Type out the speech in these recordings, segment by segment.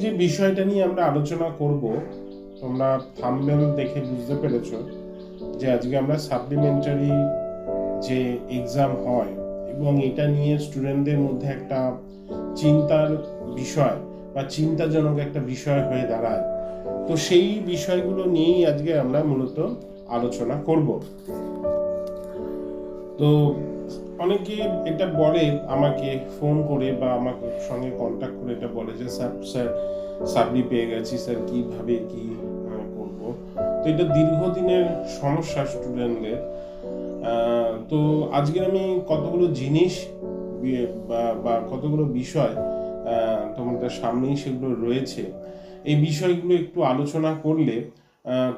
যে বিষয়টা নিয়ে আমরা আলোচনা করব, তোমরা থাম্বনেল দেখে বুঝতে পেরেছ যে আজকে আমরা সাপ্লিমেন্টারি যে এক্সাম হয় এবং এটা নিয়ে স্টুডেন্টদের মধ্যে একটা চিন্তার বিষয় বা চিন্তাজনক একটা বিষয় হয়ে দাঁড়ায়। তো সেই বিষয়গুলো নিয়েই আজকে আমরা মূলত আলোচনা করব। তো অনেকে এটা বলে, আমাকে ফোন করে বা আমাকে সঙ্গে কন্ট্যাক্ট করে এটা বলে যে স্যার সাপ্লি পেয়ে গেছি, স্যার কিভাবে কি করব। তো এটা দীর্ঘদিনের সমস্যা স্টুডেন্টদের। তো আজকে আমি কতগুলো জিনিস বা কতগুলো বিষয় তোমাদের সামনেই সেগুলো রয়েছে, এই বিষয়গুলো একটু আলোচনা করলে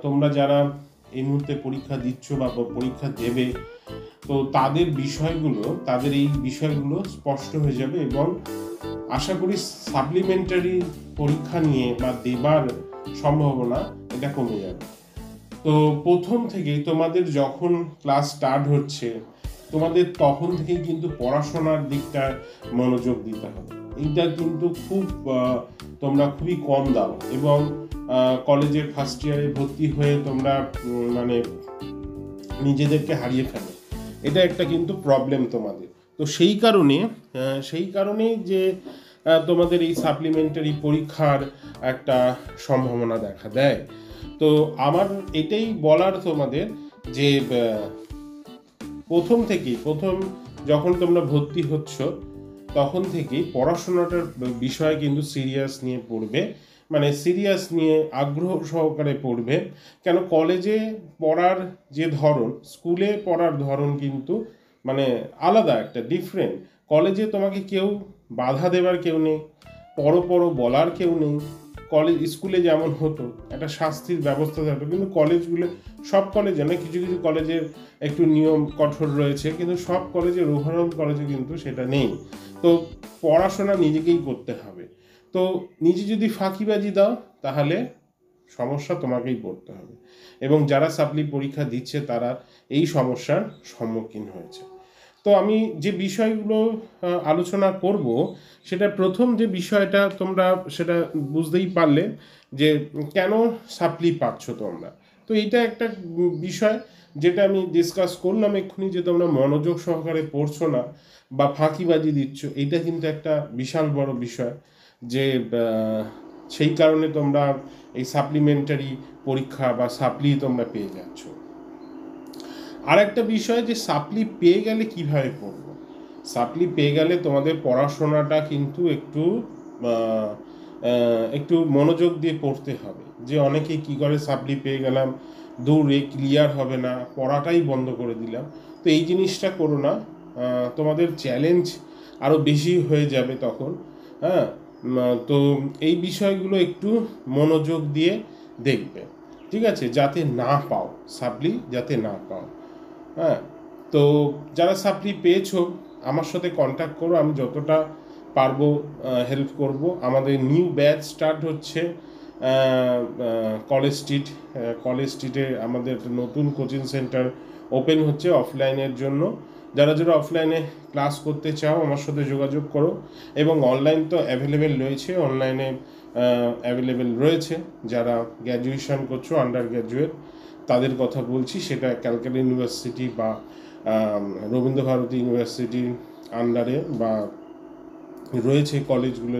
তোমরা যারা এই মুহূর্তে পরীক্ষা দিচ্ছ বা পরীক্ষা দেবে, তো তাদের এই বিষয়গুলো স্পষ্ট হয়ে যাবে এবং আশা করি সাপ্লিমেন্টারি পরীক্ষা নিয়ে বা দেবার সম্ভাবনা এটা কমে যাবে। তো প্রথম থেকেই তোমাদের যখন ক্লাস স্টার্ট হচ্ছে, তোমাদের তখন থেকেই কিন্তু পড়াশোনার দিকটা মনোযোগ দিতে হবে। এইটা কিন্তু তোমরা খুবই কম দাও এবং কলেজের ফার্স্ট ইয়ারে ভর্তি হয়ে তোমরা মানে নিজেদেরকে হারিয়ে ফেলো। এটা একটা কিন্তু প্রবলেম তোমাদের। তো সেই কারণেই যে তোমাদের এই সাপ্লিমেন্টারি পরীক্ষার একটা সম্ভাবনা দেখা দেয়। তো আমার এটাই বলার তোমাদের যে প্রথম যখন তোমরা ভর্তি হচ্ছ তখন থেকেই পড়াশোনাটার বিষয় কিন্তু সিরিয়াস নিয়ে পড়বে, মানে সিরিয়াস নিয়ে আগ্রহ সহকারে পড়বে। কেন, কলেজে পড়ার যে ধরন, স্কুলে পড়ার ধরন কিন্তু মানে আলাদা, একটা ডিফারেন্ট। কলেজে তোমাকে কেউ বাধা দেবার কেউ নেই, পড়ো বলার কেউ নেই। স্কুলে যেমন হতো একটা শাস্তির ব্যবস্থা থাকতো, কিন্তু সব কলেজে না, কিছু কিছু কলেজের একটু নিয়ম কঠোর রয়েছে, কিন্তু সব কলেজের, ওভারঅল কলেজে কিন্তু সেটা নেই। তো পড়াশোনা নিজেকেই করতে হবে। তো নিজে যদি ফাঁকিবাজি দাও তাহলে সমস্যা তোমাকেই পড়তে হবে, এবং যারা সাপ্লি পরীক্ষা দিচ্ছে তারা এই সমস্যার সম্মুখীন হয়েছে। তো আমি যে বিষয়গুলো আলোচনা করব, সেটা প্রথম যে বিষয়টা তোমরা সেটা বুঝতেই পারলে যে কেন সাপ্লি পাচ্ছ তোমরা। তো এইটা একটা বিষয় যেটা আমি ডিসকাস করলাম এক্ষুনি, যে তোমরা মনোযোগ সহকারে পড়ছো না বা ফাঁকিবাজি দিচ্ছ, এটা কিন্তু একটা বিশাল বড় বিষয়। যে সেই কারণে তোমরা এই সাপ্লিমেন্টারি পরীক্ষা বা সাপ্লি তোমরা পেয়ে যাচ্ছ। আর একটা বিষয় যে সাপ্লি পেয়ে গেলে কিভাবে পড়ব। সাপ্লি পেয়ে গেলে তোমাদের পড়াশোনাটা কিন্তু একটু মনোযোগ দিয়ে পড়তে হবে। যে অনেকে কি করে, সাপ্লি পেয়ে গেলাম, দৌড়ে ক্লিয়ার হবে না, পড়াটাই বন্ধ করে দিলাম। তো এই জিনিসটা করো না। তোমাদের চ্যালেঞ্জ আরও বেশি হয়ে যাবে তখন। হ্যাঁ, তো এই বিষয়গুলো একটু মনোযোগ দিয়ে দেখবে, ঠিক আছে, যাতে না পাও, সাপ্লি যাতে না পাও। হ্যাঁ, তো যারা সাপ্লি পেয়েছো আমার সাথে কন্ট্যাক্ট করো, আমি যতটা পারবো হেল্প করব। আমাদের নিউ ব্যাচ স্টার্ট হচ্ছে কলেজ স্ট্রিটে আমাদের নতুন কোচিং সেন্টার ওপেন হচ্ছে অফলাইনের জন্য। যারা অফলাইনে ক্লাস করতে চাও আমার সাথে যোগাযোগ করো, এবং অনলাইন তো অ্যাভেলেবেল রয়েছে। যারা গ্র্যাজুয়েশন করছো, আন্ডার গ্র্যাজুয়েট, তাদের কথা বলছি। সেটা ক্যালকাটা ইউনিভার্সিটি বা রবীন্দ্রভারতী ইউনিভার্সিটির আন্ডারে বা রয়েছে কলেজগুলো,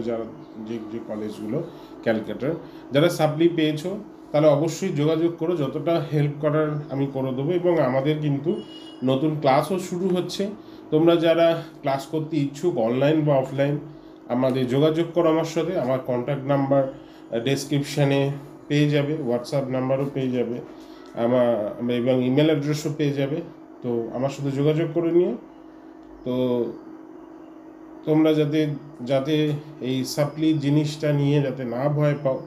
যে কলেজগুলো ক্যালকাটার। যারা সাপ্লি পেয়েছো তাহলে অবশ্যই যোগাযোগ করো, যতটা হেল্প করার আমি করে দেবো। এবং আমাদের কিন্তু নতুন ক্লাসও শুরু হচ্ছে। তোমরা যারা ক্লাস করতে ইচ্ছুক, অনলাইন বা অফলাইন, আমাদের যোগাযোগ করো আমার সাথে। আমার কন্ট্যাক্ট নাম্বার ডেসক্রিপশানে পেয়ে যাবে, হোয়াটসঅ্যাপ নাম্বারও পেয়ে যাবে এবং ইমেল অ্যাড্রেসও পেয়ে যাবে। তো আমার সাথে যোগাযোগ করে নিও। তো তোমরা যাতে এই সাপ্লি জিনিসটা নিয়ে যাতে না ভয় পাও,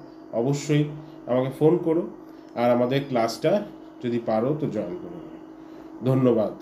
অবশ্যই আমাকে ফোন করো, আর আমাদের ক্লাসটা যদি পারো তো জয়েন করো। ধন্যবাদ।